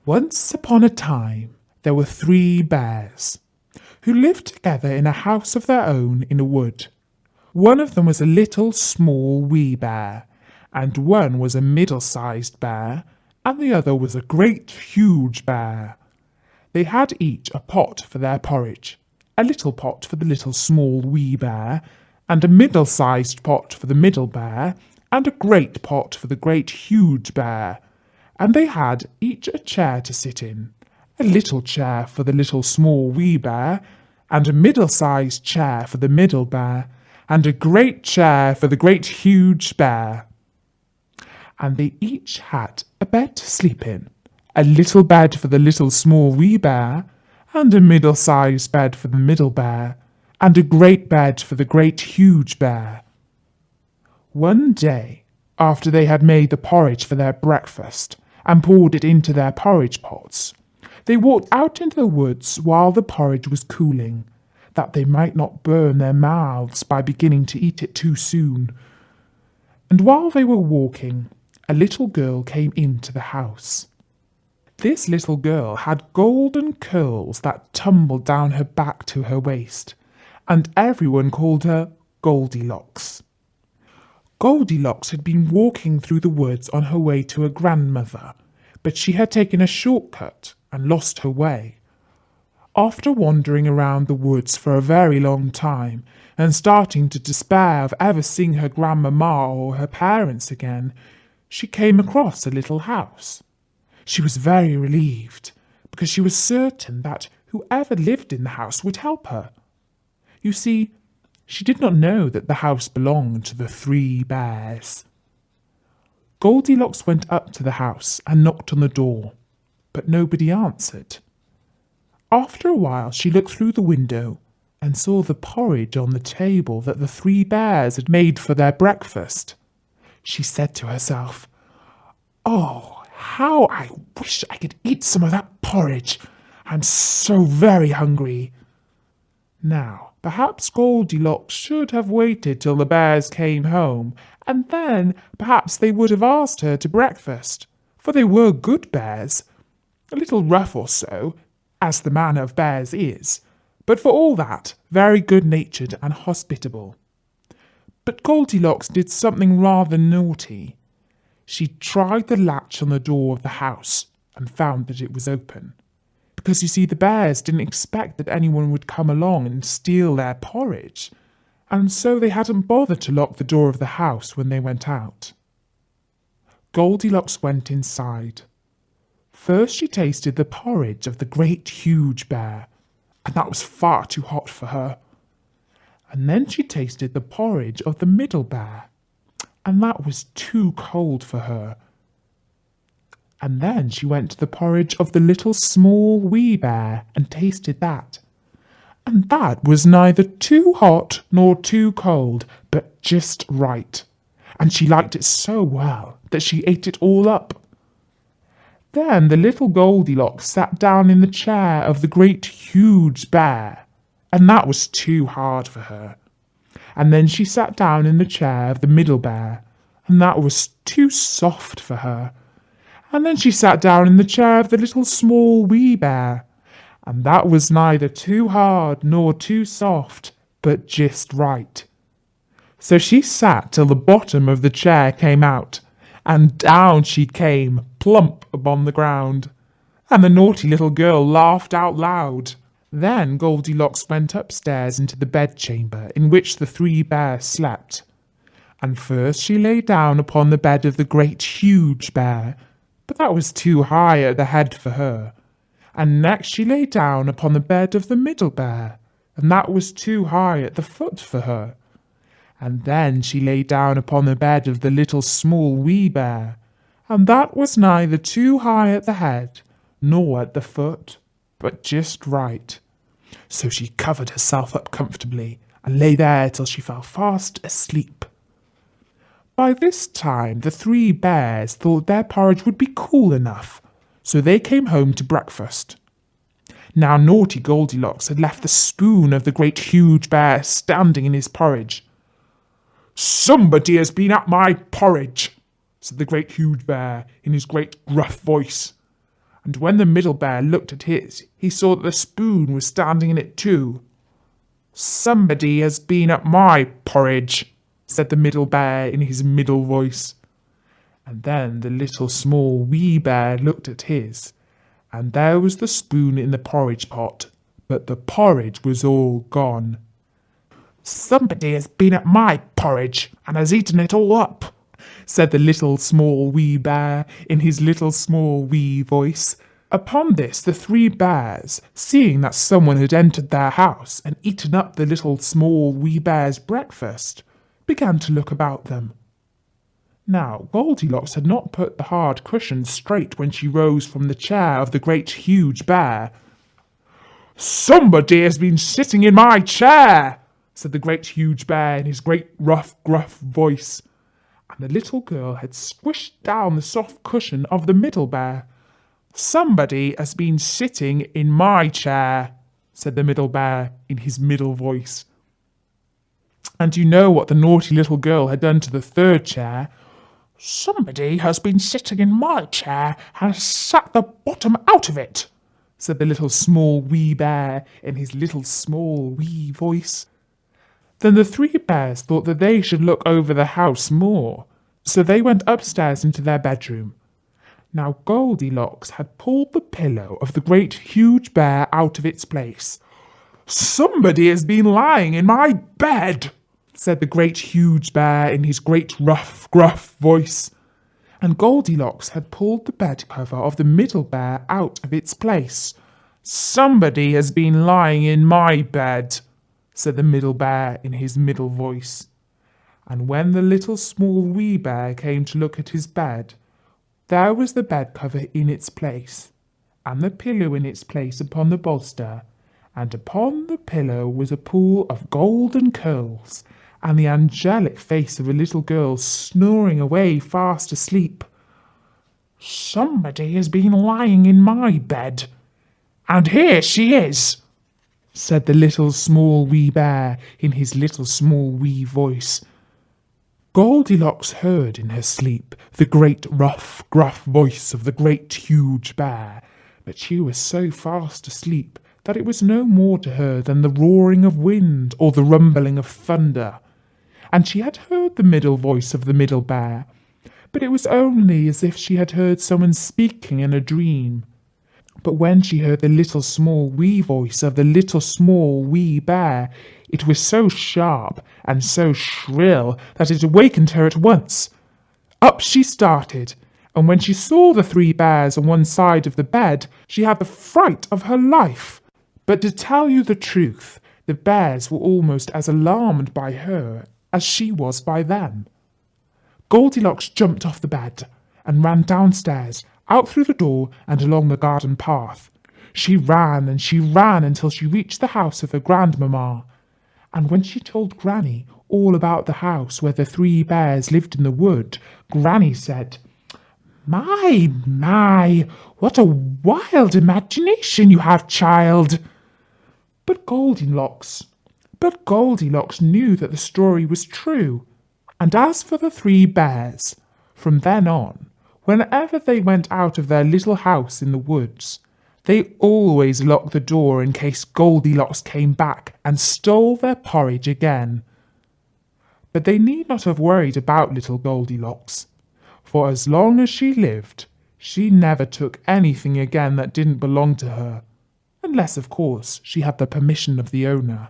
Once upon a time, there were 3 bears who lived together in a house of their own in a wood. One of them was a little small wee bear, and one was a middle-sized bear, and the other was a great huge bear. They had each a pot for their porridge, a little pot for the little small wee bear, and a middle-sized pot for the middle bear, and a great pot for the great huge bear. And they had each a chair to sit in, a little chair for the little small wee bear, and a middle-sized chair for the middle bear, and a great chair for the great huge bear. And they each had a bed to sleep in, a little bed for the little small wee bear, and a middle-sized bed for the middle bear, and a great bed for the great huge bear. One day, after they had made the porridge for their breakfast, and poured it into their porridge pots, they walked out into the woods while the porridge was cooling, that they might not burn their mouths by beginning to eat it too soon. And while they were walking, a little girl came into the house. This little girl had golden curls that tumbled down her back to her waist, and everyone called her Goldilocks. Goldilocks had been walking through the woods on her way to her grandmother, but she had taken a shortcut and lost her way. After wandering around the woods for a very long time and starting to despair of ever seeing her grandmama or her parents again, she came across a little house. She was very relieved, because she was certain that whoever lived in the house would help her. You see, she did not know that the house belonged to the 3 bears. Goldilocks went up to the house and knocked on the door, but nobody answered. After a while she looked through the window and saw the porridge on the table that the 3 bears had made for their breakfast. She said to herself, "Oh, how I wish I could eat some of that porridge. I'm so very hungry." Now, perhaps Goldilocks should have waited till the bears came home, and then perhaps they would have asked her to breakfast, for they were good bears, a little rough or so, as the manner of bears is, but for all that, very good-natured and hospitable. But Goldilocks did something rather naughty. She tried the latch on the door of the house and found that it was open. Because you see, the bears didn't expect that anyone would come along and steal their porridge, and so they hadn't bothered to lock the door of the house when they went out. Goldilocks went inside. First she tasted the porridge of the great huge bear, and that was far too hot for her. And then she tasted the porridge of the middle bear, and that was too cold for her. And then she went to the porridge of the little small wee bear and tasted that. And that was neither too hot nor too cold, but just right. And she liked it so well that she ate it all up. Then the little Goldilocks sat down in the chair of the great huge bear, and that was too hard for her. And then she sat down in the chair of the middle bear, and that was too soft for her. And then she sat down in the chair of the little small wee bear, and that was neither too hard nor too soft, but just right. So she sat till the bottom of the chair came out, and down she came, plump upon the ground. And the naughty little girl laughed out loud. Then Goldilocks went upstairs into the bedchamber in which the 3 bears slept. And first she lay down upon the bed of the great huge bear, but that was too high at the head for her. And next she lay down upon the bed of the middle bear, and that was too high at the foot for her. And then she lay down upon the bed of the little small wee bear, and that was neither too high at the head nor at the foot, but just right. So she covered herself up comfortably and lay there till she fell fast asleep. By this time the 3 bears thought their porridge would be cool enough, so they came home to breakfast. Now naughty Goldilocks had left the spoon of the great huge bear standing in his porridge. "Somebody has been at my porridge," said the great huge bear in his great gruff voice. And when the middle bear looked at his, he saw that the spoon was standing in it too. "Somebody has been at my porridge," said the middle bear in his middle voice. And then the little small wee bear looked at his, and there was the spoon in the porridge pot, but the porridge was all gone. "Somebody has been at my porridge and has eaten it all up," said the little small wee bear in his little small wee voice. Upon this, the three bears, seeing that someone had entered their house and eaten up the little small wee bear's breakfast, began to look about them. Now, Goldilocks had not put the hard cushion straight when she rose from the chair of the great huge bear. "Somebody has been sitting in my chair," said the great huge bear in his great rough, gruff voice. And the little girl had squished down the soft cushion of the middle bear. "Somebody has been sitting in my chair," said the middle bear in his middle voice. And you know what the naughty little girl had done to the third chair. "Somebody has been sitting in my chair and has sucked the bottom out of it," said the little small wee bear in his little small wee voice. Then the three bears thought that they should look over the house more, so they went upstairs into their bedroom. Now Goldilocks had pulled the pillow of the great huge bear out of its place. "Somebody has been lying in my bed," said the great huge bear in his great rough, gruff voice. And Goldilocks had pulled the bed cover of the middle bear out of its place. "Somebody has been lying in my bed," said the middle bear in his middle voice. And when the little small wee bear came to look at his bed, there was the bed cover in its place, and the pillow in its place upon the bolster, and upon the pillow was a pool of golden curls, and the angelic face of a little girl snoring away fast asleep. "Somebody has been lying in my bed, and here she is," said the little small wee bear in his little small wee voice. Goldilocks heard in her sleep the great rough, gruff voice of the great huge bear, but she was so fast asleep that it was no more to her than the roaring of wind or the rumbling of thunder. And she had heard the middle voice of the middle bear, but it was only as if she had heard someone speaking in a dream. But when she heard the little small wee voice of the little small wee bear, it was so sharp and so shrill that it awakened her at once. Up she started, and when she saw the three bears on one side of the bed, she had the fright of her life. But to tell you the truth, the bears were almost as alarmed by her as she was by them. Goldilocks jumped off the bed and ran downstairs, out through the door and along the garden path. She ran and she ran until she reached the house of her grandmamma. And when she told Granny all about the house where the three bears lived in the wood, Granny said, My, what a wild imagination you have, child." But Goldilocks knew that the story was true. And as for the three bears, from then on, whenever they went out of their little house in the woods, they always locked the door in case Goldilocks came back and stole their porridge again. But they need not have worried about little Goldilocks, for as long as she lived, she never took anything again that didn't belong to her, unless, of course, she had the permission of the owner.